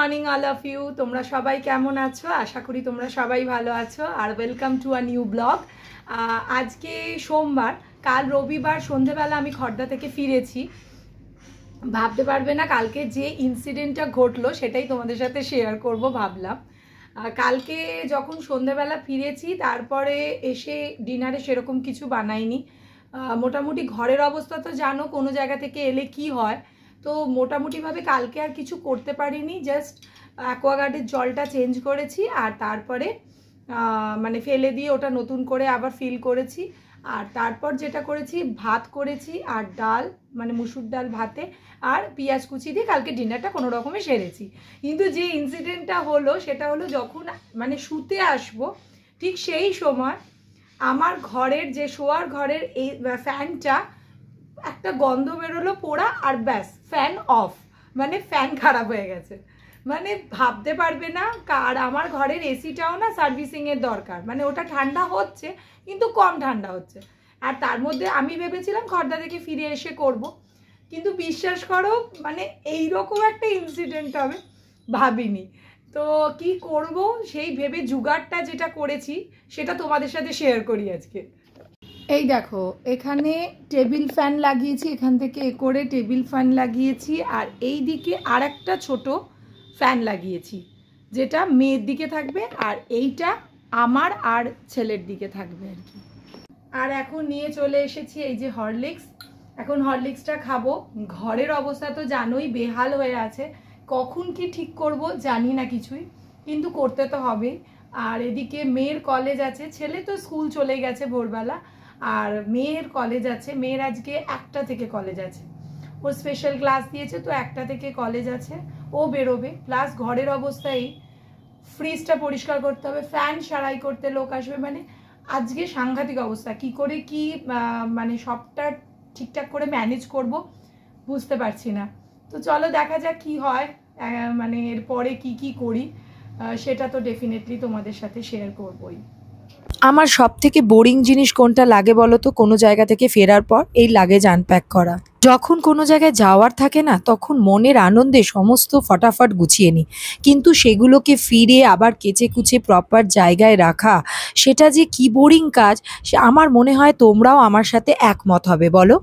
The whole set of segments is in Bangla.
Morning all of you. তোমরা সবাই কেমন আছো? আশা করি তোমরা সবাই ভালো আছো। আর welcome to a new blog. আজকে সোমবার, কাল রবিবার সন্ধেবেলা আমি খড়দা থেকে ফিরেছি। ভাবতে পারবে না কালকে যে ইনসিডেন্টটা ঘটলো সেটাই তোমাদের সাথে শেয়ার করব ভাবলাম। কালকে যখন সন্ধেবেলা ফিরেছি তারপরে এসে ডিনারে সেরকম কিছু বানাইনি। মোটামুটি ঘরের অবস্থা তো জানো, কোনো জায়গা থেকে এলে কি হয়। তো মোটামুটিভাবে কালকে আর কিছু করতে পারিনি, জাস্ট অ্যাকোয়াগার্ডের জলটা চেঞ্জ করেছি আর তারপরে মানে ফেলে দিয়ে ওটা নতুন করে আবার ফিল করেছি। আর তারপর যেটা করেছি, ভাত করেছি আর ডাল, মানে মুসুর ডাল ভাতে আর পেঁয়াজ কুচি দিয়ে কালকে ডিনারটা কোনো রকমে সেরেছি। কিন্তু যে ইনসিডেন্টটা হলো সেটা হলো যখন মানে শুতে আসবো ঠিক সেই সময় আমার ঘরের যে শোয়ার ঘরের এই ফ্যানটা একটা গন্ধ বেরোলো পোড়া, আর ব্যাস ফ্যান অফ, মানে ফ্যান খারাপ হয়ে গেছে। মানে ভাবতে পারবে না। আর আমার ঘরের এসিটাও না সার্ভিসিংয়ের দরকার, মানে ওটা ঠান্ডা হচ্ছে কিন্তু কম ঠান্ডা হচ্ছে। আর তার মধ্যে আমি ভেবেছিলাম খড়দা থেকে ফিরে এসে করব, কিন্তু বিশ্বাস করো মানে এইরকম একটা ইনসিডেন্ট হবে ভাবিনি। তো কি করব সেই ভেবে জুগাড়টা যেটা করেছি সেটা তোমাদের সাথে শেয়ার করি আজকে। এই দেখো, এখানে টেবিল ফ্যান লাগিয়েছি, এখান থেকে এ করে টেবিল ফ্যান লাগিয়েছি, আর এই দিকে আর একটা ছোটো ফ্যান লাগিয়েছি যেটা মেয়ের দিকে থাকবে, আর এইটা আমার আর ছেলের দিকে থাকবে আর কি। আর এখন নিয়ে চলে এসেছি এই যে হরলিক্স। এখন হরলিক্সটা খাবো। ঘরের অবস্থা তো জানোই, বেহাল হয়ে আছে। কখন কি ঠিক করব জানি না কিছুই, কিন্তু করতে তো হবেই। আর এদিকে মেয়ের কলেজ আছে, ছেলে তো স্কুল চলে গেছে ভোরবেলা, আর মেয়ের কলেজ আছে। মেয়ের আজকে 1টা থেকে কলেজ আছে, ওর স্পেশাল ক্লাস দিয়েছে, তো 1টা থেকে কলেজ আছে, ও বেরোবে। প্লাস ঘরের অবস্থায় ফ্রিজটা পরিষ্কার করতে হবে, ফ্যান সারাই করতে লোক আসবে, মানে আজকে সাংঘাতিক অবস্থা। কি করে কি মানে সবটা ঠিকঠাক করে ম্যানেজ করব বুঝতে পারছি না। তো চলো দেখা যাক কি হয়, মানে এরপরে কি কি করি সেটা তো ডেফিনেটলি তোমাদের সাথে শেয়ার করবই। আমার সবথেকে বোরিং জিনিস কোনটা লাগে বলো তো? কোনো জায়গা থেকে ফেরার পর এই লাগেজ আনপ্যাক করা। যখন কোনো জায়গায় যাওয়ার থাকে না, তখন মনের আনন্দে সমস্ত ফটাফট গুছিয়ে নিই, কিন্তু সেগুলোকে ফিরে আবার কেচে কুচে প্রপার জায়গায় রাখা, সেটা যে কি বোরিং কাজ, সে আমার মনে হয় তোমরাও আমার সাথে একমত হবে বলো।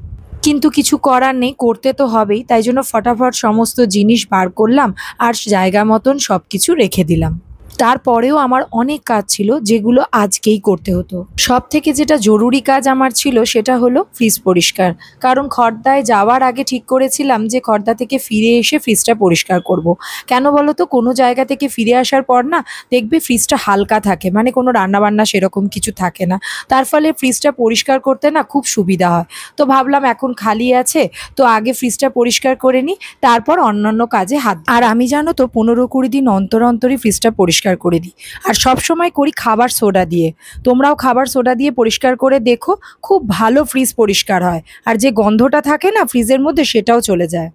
কিন্তু কিছু করার নেই, করতে তো হবেই। তাই জন্য ফটাফট সমস্ত জিনিস বার করলাম আর জায়গা মতন সব কিছু রেখে দিলাম। তারপরেও আমার অনেক কাজ ছিল যেগুলো আজকেই করতে হতো। সব থেকে যেটা জরুরি কাজ আমার ছিল সেটা হলো ফ্রিজ পরিষ্কার। কারণ খড়দায় যাওয়ার আগে ঠিক করেছিলাম যে খড়দা থেকে ফিরে এসে ফ্রিজটা পরিষ্কার করব। কেন বলো তো? কোনো জায়গা থেকে ফিরে আসার পর না দেখবে ফ্রিজটা হালকা থাকে, মানে কোনো রান্নাবান্না সেরকম কিছু থাকে না। তার ফলে ফ্রিজটা পরিষ্কার করতে না খুব সুবিধা হয়। তো ভাবলাম এখন খালি আছে, তো আগে ফ্রিজটা পরিষ্কার করে নিই, তারপর অন্যান্য কাজে হাত। আর আমি জানো তো 15-20 দিন অন্তর অন্তরই ফ্রিজটা পরিষ্কার করে দিই। আর সব সময় করি খাবার সোডা দিয়ে। তোমরাও খাবার সোডা দিয়ে পরিষ্কার করে দেখো, খুব ভালো ফ্রিজ পরিষ্কার হয়। আর যে গন্ধটা থাকে না ফ্রিজের মধ্যে সেটাও চলে যায়।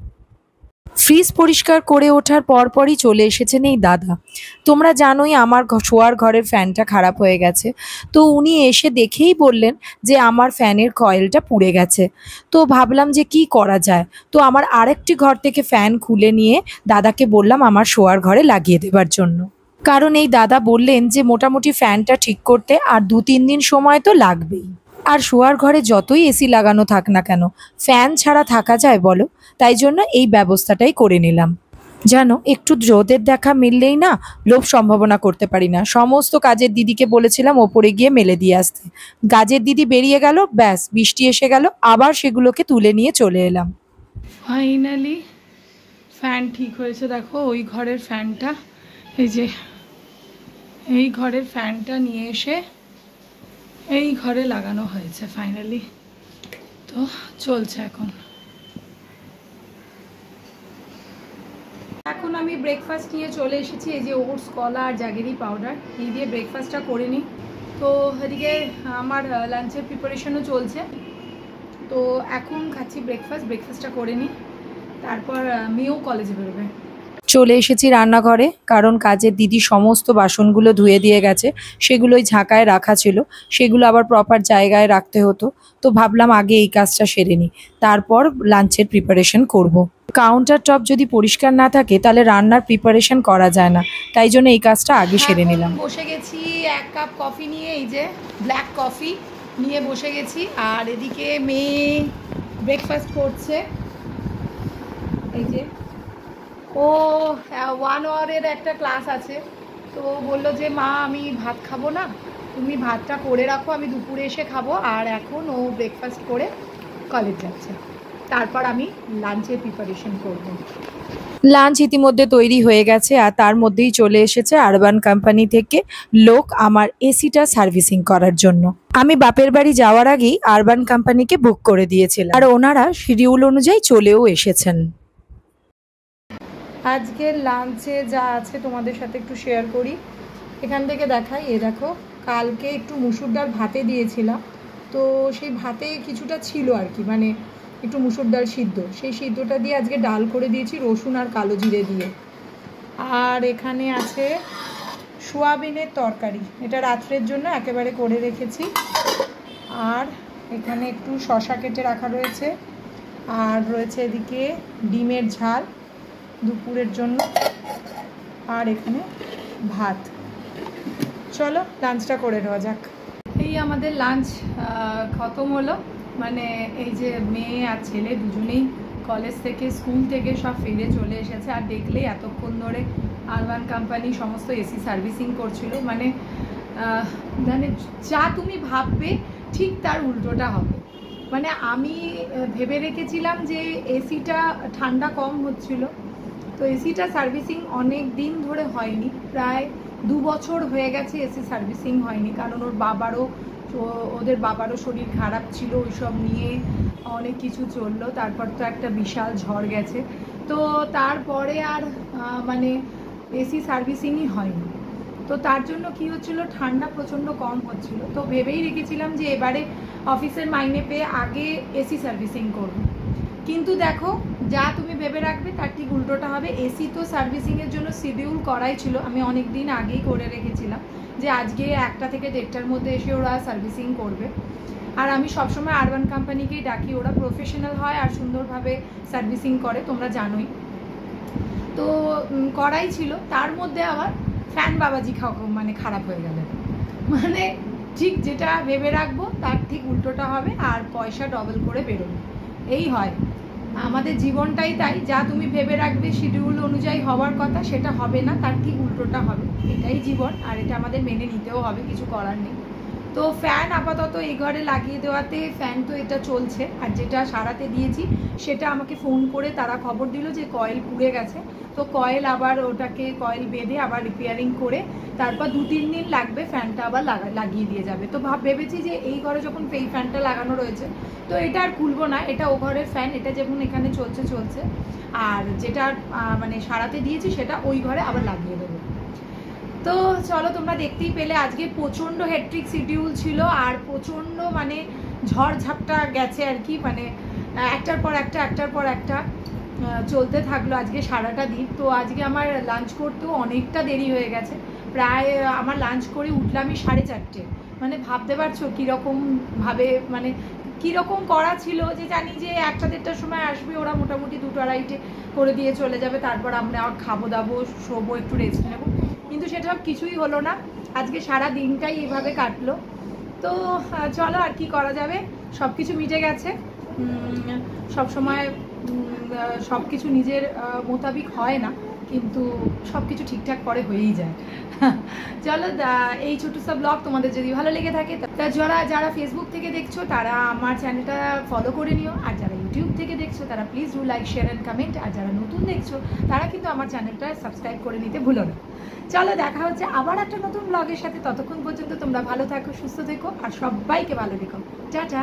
ফ্রিজ পরিষ্কার করে ওঠার পরপরই চলে এসেছেন এই দাদা। তোমরা জানোই আমার শোয়ার ঘরের ফ্যানটা খারাপ হয়ে গেছে। তো উনি এসে দেখেই বললেন যে আমার ফ্যানের কয়েলটা পুড়ে গেছে। তো ভাবলাম যে কি করা যায়। তো আমার আরেকটি ঘর থেকে ফ্যান খুলে নিয়ে দাদাকে বললাম আমার শোয়ার ঘরে লাগিয়ে দেবার জন্য। কারণ এই দাদা বললেন যে মোটামুটি ফ্যানটা ঠিক করতে আর 2-3 দিন সময় তো লাগবেই। আর শোয়ার ঘরে যতই এসি লাগানো থাক না কেন, ফ্যান ছাড়া থাকা যায় বলো? তাই জন্য এই ব্যবস্থাটাই করে নিলাম। জানো, একটু রোদের দেখা মিললেই না লোভ সম্ভাবনা করতে পারি না। সমস্ত কাজের দিদিকে বলেছিলাম ওপরে গিয়ে মেলে দিয়ে আসতে। কাজের দিদি বেরিয়ে গেল, ব্যাস বৃষ্টি এসে গেল, আবার সেগুলোকে তুলে নিয়ে চলে এলাম। ফাইনালি ফ্যান ঠিক হয়েছে। দেখো ওই ঘরের ফ্যানটা, এই যে এই ঘরের ফ্যানটা নিয়ে এসে এই ঘরে লাগানো হয়েছে ফাইনালি। তো চলছে এখন আমি ব্রেকফাস্ট নিয়ে চলে এসেছি। এই যে ওটস, কলা আর জাগেরি পাউডার, এই দিয়ে ব্রেকফাস্টটা করে নিই। তো এদিকে আমার লাঞ্চের প্রিপারেশনও চলছে, তো এখন খাচ্ছি ব্রেকফাস্টটা করে নিই, তারপর মেয়েও কলেজে বেরোবে। চলে এসেছি রান্নাঘরে, কারণ কাজের দিদি সমস্ত বাসনগুলো ধুয়ে দিয়ে গেছে। সেগুলোই ঝাঁকায় রাখা ছিল, সেগুলো আবার প্রপার জায়গায় রাখতে হতো। তো ভাবলাম আগে এই কাজটা সেরে নিই, তারপর লাঞ্চের প্রিপারেশন করব। কাউন্টার টপ যদি পরিষ্কার না থাকে তাহলে রান্নার প্রিপারেশন করা যায় না, তাই জন্য এই কাজটা আগে সেরে নিলাম। বসে গেছি 1 কাপ কফি নিয়ে, এই যে ব্ল্যাক কফি নিয়ে বসে গেছি। আর এদিকে মেয়ে ব্রেকফাস্ট করছে, এই যে ও 1 আওয়ারের একটা ক্লাস আছে, তো বললো যে মা আমি ভাত খাবো না, তুমি ভাতটা করে রাখো, আমি দুপুরে এসে খাবো। আর এখন ও ব্রেকফাস্ট করে কলেজ যাচ্ছে, তারপর আমি লাঞ্চের প্রিপারেশন করব। লাঞ্চ ইতিমধ্যে তৈরি হয়ে গেছে আর তার মধ্যেই চলে এসেছে আরবান কোম্পানি থেকে লোক আমার এসিটা সার্ভিসিং করার জন্য। আমি বাপের বাড়ি যাওয়ার আগেই আরবান কোম্পানিকে বুক করে দিয়েছিলাম আর ওনারা শিডিউল অনুযায়ী চলেও এসেছেন। আজকের লাঞ্চে যা আছে তোমাদের সাথে একটু শেয়ার করি। এখান থেকে দেখাই, এ দেখো কালকে একটু মুসুর ডাল ভাতে দিয়েছিলাম, তো সেই ভাতে কিছুটা ছিল আর কি, মানে একটু মুসুর ডাল সিদ্ধ, সেই সিদ্ধটা দিয়ে আজকে ডাল করে দিয়েছি রসুন আর কালো জিরে দিয়ে। আর এখানে আছে সোয়াবিনের তরকারি, এটা রাত্রের জন্য একেবারে করে রেখেছি। আর এখানে একটু শসা কেটে রাখা রয়েছে, আর রয়েছে এদিকে ডিমের ঝাল দুপুরের জন্য, আর এখানে ভাত। চলো লাঞ্চটা করে নেওয়া যাক। এই আমাদের লাঞ্চ খতম হলো, মানে এই যে মেয়ে আর ছেলে দুজনেই কলেজ থেকে স্কুল থেকে সব ফিরে চলে এসেছে। আর দেখলেই এতক্ষণ ধরে আরবান কোম্পানি সমস্ত এসি সার্ভিসিং করছিল, মানে যা তুমি ভাববে ঠিক তার উল্টোটা হবে। মানে আমি ভেবে রেখেছিলাম যে এসিটা ঠান্ডা কম হচ্ছিল, তো এসিটা সার্ভিসিং অনেক দিন ধরে হয়নি, প্রায় 2 বছর হয়ে গেছে এসি সার্ভিসিং হয়নি, কারণ ওদের বাবারও শরীর খারাপ ছিল, ওইসব নিয়ে অনেক কিছু চললো। তারপর তো একটা বিশাল ঝড় গেছে, তো তারপরে আর মানে এসি সার্ভিসিংই হয়নি। তো তার জন্য কি হচ্ছিল, ঠান্ডা প্রচণ্ড কম হচ্ছিল, তো ভেবেই রেখেছিলাম যে এবারে অফিসের মাইনে পেয়ে আগে এসি সার্ভিসিং করব। কিন্তু দেখো যা তুমি ভেবে রাখবে তার ঠিক উল্টোটা হবে। এসি তো সার্ভিসিংয়ের জন্য শিডিউল করাই ছিল, আমি অনেক দিন আগেই করে রেখেছিলাম যে আজকে 1টা থেকে 1:30টার মধ্যে এসে ওরা সার্ভিসিং করবে। আর আমি সবসময় আরবান কোম্পানিকেই ডাকি, ওরা প্রফেশনাল হয় আর সুন্দরভাবে সার্ভিসিং করে, তোমরা জানোই। তো করাই ছিল, তার মধ্যে আবার ফ্যান বাবাজি মানে খারাপ হয়ে গেল, মানে ঠিক যেটা ভেবে রাখবো তার ঠিক উল্টোটা হবে আর পয়সা ডবল করে বেরোবে। এই হয় আমাদের জীবনটাই তাই, যা তুমি ভেবে রাখবে শিডিউল অনুযায়ী হওয়ার কথা সেটা হবে না, তার ঠিক উল্টোটা হবে। এটাই জীবন, আর এটা আমাদের মেনে নিতেও হবে, কিছু করার নেই। তো ফ্যান আপাতত এই ঘরে লাগিয়ে দেওয়াতে ফ্যান তো এটা চলছে, আর যেটা সারাতে দিয়েছি সেটা আমাকে ফোন করে তারা খবর দিল যে কয়েল পুড়ে গেছে, তো কয়েল আবার ওটাকে কয়েল বেঁধে আবার রিপেয়ারিং করে তারপর 2-3 দিন লাগবে, ফ্যানটা আবার লাগিয়ে দিয়ে যাবে। তো ভেবেছি যে এই ঘরে যখন এই ফ্যানটা লাগানো রয়েছে তো এটা আর খুলবো না, এটা ও ঘরের ফ্যান, এটা যেমন এখানে চলছে, আর যেটা মানে সারাতে দিয়েছি সেটা ওই ঘরে আবার লাগিয়ে দেবো। তো চলো তোমরা দেখতেই পেলে আজকে প্রচণ্ড হেট্রিক শিডিউল ছিল, আর প্রচণ্ড মানে ঝড়ঝাপটা গেছে আর কি, মানে একটার পর একটা চলতে থাকলো আজকে সারাটা দিন। তো আজকে আমার লাঞ্চ করতেও অনেকটা দেরি হয়ে গেছে, প্রায় আমার লাঞ্চ করে উঠলামই 4:30, মানে ভাবতে পারছো কীরকমভাবে, মানে কীরকম করা ছিল, যে জানি যে 1টা-1:30টার সময় আসবে ওরা, মোটামুটি 2-2:30 করে দিয়ে চলে যাবে, তারপর আমরা খাবো দাবো, শোবো, একটু রেস্ট নেবো, কিন্তু সেটা কিছুই হলো না। আজকে সারা দিনটাই এভাবে কাটলো। তো চলো আর কি করা যাবে, সব কিছু মিটে গেছে। সব সময় সব কিছু নিজের মোতাবিক হয় না, কিন্তু সব কিছু ঠিকঠাক করে হয়েই যায়। চলো এই ছোটো সব ব্লগ তোমাদের যদি ভালো লেগে থাকে, তা যারা ফেসবুক থেকে দেখছো তারা আমার চ্যানেলটা ফলো করে নিও, আর যারা ইউটিউব থেকে দেখছো তারা please do like, share and comment, আর যারা নতুন দেখছো তারা কিন্তু আমার চ্যানেলটা সাবস্ক্রাইব করে নিতে ভুলো না। চলো দেখা হচ্ছে আবার একটা নতুন ব্লগের সাথে, ততক্ষণ পর্যন্ত তোমরা ভালো থাকো, সুস্থ থেকো, আর সবাইকে ভালো রেখো। টাটা।